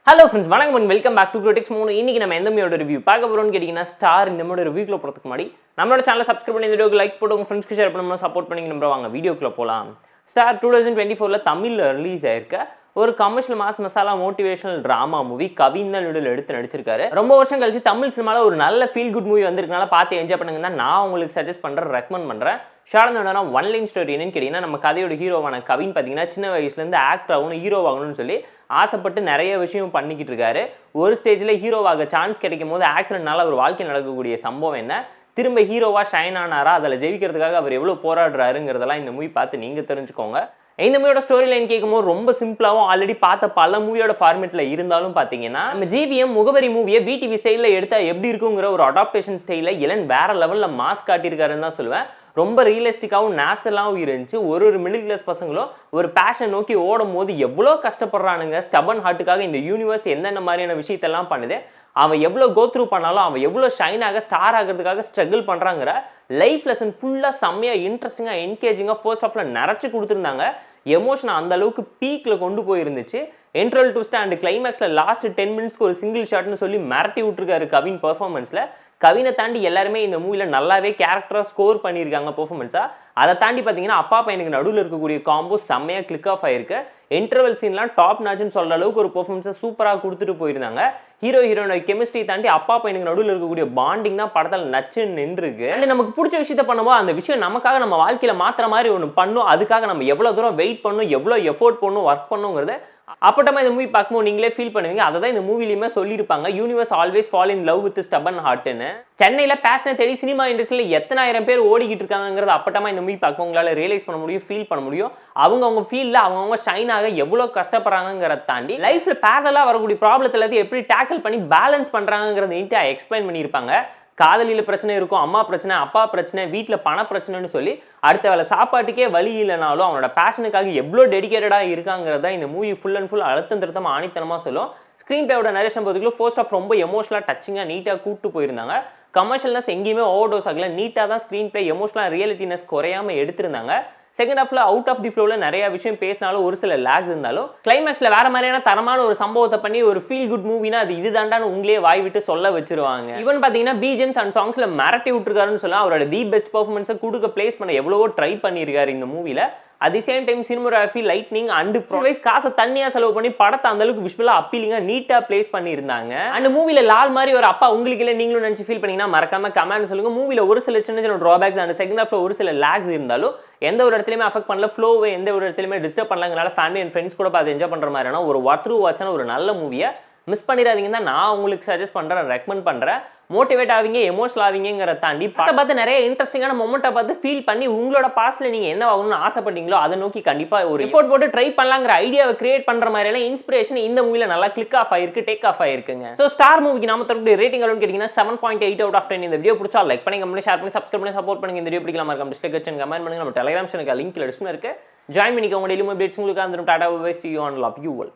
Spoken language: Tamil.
Hello friends, வணக்கம் and welcome back to Critics Mono. இன்னைக்கு நம்ம எந்த மூவியோட ரிவ்யூ பார்க்க போறோம்னு கேட்டிங்கன்னா ஸ்டார் இந்த மூவியோட ரிவ்யூக்குள்ள போறதுக்கு முன்னாடி நம்மளோட சேனலை சப்ஸ்கிரைப் பண்ணி இந்த வீடியோக்கு லைக் போட்டு உங்க ஃப்ரெண்ட்ஸ்க்கு ஷேர் பண்ணனும் சப்போர்ட் பண்ணி நம்ம வாங்க வீடியோக்குள்ள போலாம். ஸ்டார் 2024ல தமிழ்ல ரிலீஸ் ஆயிருக்க ஒரு commercial mass masala motivational drama movie Kavin தான் வீடியோல எடுத்து நடிச்சிருக்காரு. ரொம்ப வருஷம் கழிச்சு தமிழ் சினிமால ஒரு நல்ல ஃபீல் குட் மூவி வந்திருக்கனால பார்த்து என்ஜாய் பண்ணுங்கன்னா நான் உங்களுக்கு சஜஸ்ட் பண்றேன், ரெக்கமெண்ட் பண்றேன். ஷார்ட்னா ஒன் லைன் ஸ்டோரி என்னன்னு கேட்டீங்கன்னா நம்ம கதையோட ஹீரோவான கவின் பார்த்தீங்கன்னா சின்ன வயசுலேருந்து ஆக்டர் ஆகணும் ஹீரோ ஆகணும்னு சொல்லி ஆசைப்பட்டு நிறைய விஷயம் பண்ணிக்கிட்டு இருக்காரு. ஒரு ஸ்டேஜில் ஹீரோவாக சான்ஸ் கிடைக்கும் போது ஆக்சிடென்ட்னால அவர் வாழ்க்கையில் நடக்கக்கூடிய சம்பவம் என்ன, திரும்ப ஹீரோவா ஷைன் ஆனாரா, அதில் ஜெயிக்கிறதுக்காக அவர் எவ்வளோ போராடுறாருங்கிறதெல்லாம் இந்த மூவி பார்த்து நீங்கள் தெரிஞ்சுக்கோங்க. இந்த மூவியோட ஸ்டோரி லைன் கேட்கும்போது ரொம்ப சிம்பிளாகவும் ஆல்ரெடி பார்த்த பல மூவியோட ஃபார்மேட்டில் இருந்தாலும் பார்த்தீங்கன்னா நம்ம ஜிவிஎம் முகவரி மூவியை விடிவி ஸ்டைலில் எடுத்தால் எப்படி இருக்குங்கிற ஒரு அடாப்டேஷன் ஸ்டைலில் இளன் வேற லெவலில் மாஸ் காட்டியிருக்காருன்னு தான் சொல்லுவேன். ரொம்ப ரியலிஸ்டிக்காகவும் நேச்சுரலாகவும் இருந்துச்சு. ஒரு மிடில் கிளாஸ் பசங்களும் ஒரு பேஷன் நோக்கி ஓடும் போது எவ்வளோ கஷ்டப்படுறானுங்க, ஸ்டபன் ஹார்ட்டுக்காக இந்த யூனிவர்ஸ் என்னென்ன மாதிரியான விஷயத்தெல்லாம் பண்ணுது, அவன் எவ்வளோ கோத்ரூ பண்ணாலும் அவன் எவ்வளோ ஷைனாக ஸ்டார் ஆகிறதுக்காக ஸ்ட்ரகிள் பண்ணுறாங்கிற லைஃப் லெசன் ஃபுல்லாக செம்மையாக இன்ட்ரெஸ்டிங்காக என்கேஜிங்காக ஃபர்ஸ்ட் ஆஃபில் நிறச்சி கொடுத்துருந்தாங்க. எமோஷனை அந்த அளவுக்கு பீக்கில் கொண்டு போயிருந்துச்சு. இன்ட்ரோல் ட்விஸ்ட் அண்ட் கிளைமேக்ஸில் லாஸ்ட் 10 மினிட்ஸ்க்கு ஒரு சிங்கிள் ஷாட்னு சொல்லி மிரட்டி விட்டுருக்காரு கவின் பெர்ஃபார்மன்ஸில். கவினை தாண்டி எல்லாருமே இந்த மூவியில் நல்லாவே கேரக்டராக ஸ்கோர் பண்ணியிருக்காங்க பெர்ஃபார்மன்ஸாக. அதை தாண்டி பார்த்தீங்கன்னா அப்பா பையனுக்கு நடுவில் இருக்கக்கூடிய காம்போ செம்மையாக கிளிக் ஆஃப் ஆயிருக்கு. இன்டர்வல் சீன்லாம் டாப் நாச்சுன்னு சொல்கிற அளவுக்கு ஒரு பெர்ஃபார்மன்ஸை சூப்பராக கொடுத்துட்டு போயிருந்தாங்க. ஹீரோ ஹீரோனோட கெமிஸ்ட்ரி தாண்டி அப்பா பையனுக்கு நடுவில் இருக்கக்கூடிய பாண்டிங் தான் படத்தில் நச்சுன்னு நின்றுருக்கு. அண்ட் நமக்கு பிடிச்ச விஷயத்த பண்ணும்போது அந்த விஷயம் நமக்காக நம்ம வாழ்க்கையில் மாத்திர மாதிரி ஒன்று பண்ணும். அதுக்காக நம்ம எவ்வளோ தூரம் வெயிட் பண்ணணும், எவ்வளோ எஃபோர்ட் பண்ணணும், ஒர்க் பண்ணுங்கிறத அப்பட்டமா இந்த மூவி பார்க்கும்போது நீங்களே ஃபீல் பண்ணுவீங்க. அதை தான் இந்த மூவிலையுமே சொல்லியிருப்பாங்க, universe always fall in love with stubborn ஹார்ட்னு. சென்னையில் பேஷனை தேடி சினிமா இண்டஸ்ட்ரியில் எத்தனாயிரம் பேர் ஓடிக்கிட்டு இருக்காங்கிறது அப்பட்டமா இந்த மூவி பார்க்க உங்களால் ரியலைஸ் பண்ண முடியும், ஃபீல் பண்ண முடியும். அவங்க ஃபீல்டில் அவங்கவுங்க ஷைனாக எவ்வளோ கஷ்டப்படுறாங்கிறத தாண்டி லைஃப்பில் பேரலாக வரக்கூடிய ப்ராப்ளத்தில் எல்லாத்தையும் எப்படி டேக்கிள் பண்ணி பேலன்ஸ் பண்ணுறாங்கிறத நீட்டாக எக்ஸ்பிளைன் பண்ணியிருப்பாங்க. காதலியில் பிரச்சனை இருக்கும், அம்மா பிரச்சனை, அப்பா பிரச்சனை, வீட்டில் பண பிரச்சனைன்னு சொல்லி அடுத்த வேலை சாப்பாட்டுக்கே வழி இல்லைனாலும் அவனோட பேஷனுக்காக எவ்வளோ டெடிக்கேட்டடாக இருக்காங்கிறத இந்த மூவி ஃபுல் அண்ட் ஃபுல் அழுத்தம் திருத்தமாக ஆணித்தனமாக சொல்லும். ஸ்க்ரீன் பிளேயோட நரேஷன் போதுக்குள்ள ஃபர்ஸ்ட் ஆஃப் ரொம்ப எமோஷனலாக டச்சிங்காக நீட்டாக கூப்பிட்டு போயிருந்தாங்க. கமர்ஷியல்னஸ் எங்கேயுமே ஓவர் டோஸ் ஆகல, நீட்டாக தான் ஸ்க்ரீன் பிளே எமோஷனலாக ரியாலிட்டினஸ் குறையாமல் எடுத்திருந்தாங்க. செகண்ட் ஹாஃப்ல அவுட் ஆஃப் தி ஃப்ளோவில் நிறைய விஷயம் பேசினாலும் ஒரு சில லேக்ஸ் இருந்தாலும் கிளைமேக்ஸில் வேற மாதிரியான தரமான ஒரு சம்பவத்தை பண்ணி ஒரு ஃபீல் குட் மூவினா அது இதுதாண்டான்னு உங்களே வாய் விட்டு சொல்ல வச்சிருவாங்க. ஈவன் பார்த்தீங்கன்னா பிஜிஎம்ஸ் அண்ட் சாங்ஸில் மிரட்டி விட்டுருக்காருன்னு சொல்லலாம். அவரோட தி பெஸ்ட் பர்ஃபார்மன்ஸை கொடுக்க பிளேஸ் பண்ண எவ்வளவோ ட்ரை பண்ணியிருக்காரு இந்த மூவியில். At the same time cinematography, lightning and ப்ரொவைஸ் காசை தண்ணியாக செலவு பண்ணி படத்தை அந்த அளவுக்கு விஷுவலாக அப்பீலிங்காக நீட்டாக பிளேஸ் பண்ணியிருந்தாங்க. அந்த மூவியில் லால் மாதிரி ஒரு அப்பா உங்களுக்கு இல்லை நீங்களும் நினச்சி ஃபீல் பண்ணிங்கன்னா மறக்காம கமெண்ட் சொல்லுங்க. மூவியில் ஒரு சில சின்ன சின்ன ட்ராபேக்ஸ் அண்ட் செகண்ட் ஹாஃப்ல ஒரு சில லேக்ஸ் இருந்தாலும் எந்த ஒரு இடத்துலையுமே அஃபெக்ட் பண்ணல, ஃப்ளோவை எந்த ஒரு இடத்துலையுமே டிஸ்டர்ப் பண்ணலங்கனால ஃபேமிலி அண்ட் ஃப்ரெண்ட்ஸ் கூட பார்த்து என்ஜாய் பண்ணுற மாதிரியான ஒரு ஒர்த்ரூ வாட்சான ஒரு நல்ல மூவியை மிஸ் பண்ணிடாதீங்கன்னு தான் நான் உங்களுக்கு சஜஸ்ட் பண்ணுறேன், ரெக்கமெண்ட் பண்ணுறேன். மோட்டிவேட் ஆவீங்க, எமோஷனல் ஆவீங்கிறத தாண்டி படம் பார்த்து நிறைய இன்ட்ரெஸ்டிங்கான மொமெண்ட்டை பார்த்து ஃபீல் பண்ணி உங்களோட பாஸ்ட்ல நீங்கள் என்ன ஆகணும்னு ஆசைப்பட்டீங்களோ அதை நோக்கி கண்டிப்பாக ஒரு எஃபோர்ட் போட்டு ட்ரை பண்ணலாங்கிற ஐடியாவை கிரியேட் பண்ணுற மாதிரியான இன்ஸ்பிரேஷன் இந்த மூவியில் நல்லா கிளிக் ஆஃப் ஆயிருக்கு, டேக் ஆஃப் ஆயிருக்குங்க. ஸோ ஸ்டார் மூவிக்கு நாம தரக்கூடிய ரேட்டிங் எவ்வளோன்னு கேட்டிங்கன்னா 7.8 out of 10. இந்த வீடியோ பிடிச்சா லைக் பண்ணி, கமெண்ட், ஷேர் பண்ணி, சப்ஸ்கிரைப் பண்ணி சப்போர்ட் பண்ணுங்க. இந்த வீடியோ பிடிக்கலாம் மறக்காம டிஸ்லைக் வச்சு கமெண்ட் பண்ணுங்க. நம்ம டெலிகிராம் சேனலுக்கு லிங்க் டிஸ்கிரிப்ஷன்ல இருக்கு, ஜாயின் பண்ணிக்கோங்க. டெய்லி அப்டேட்ஸ் உங்களுக்கு வந்துடும். Tata bye, see you and love you all.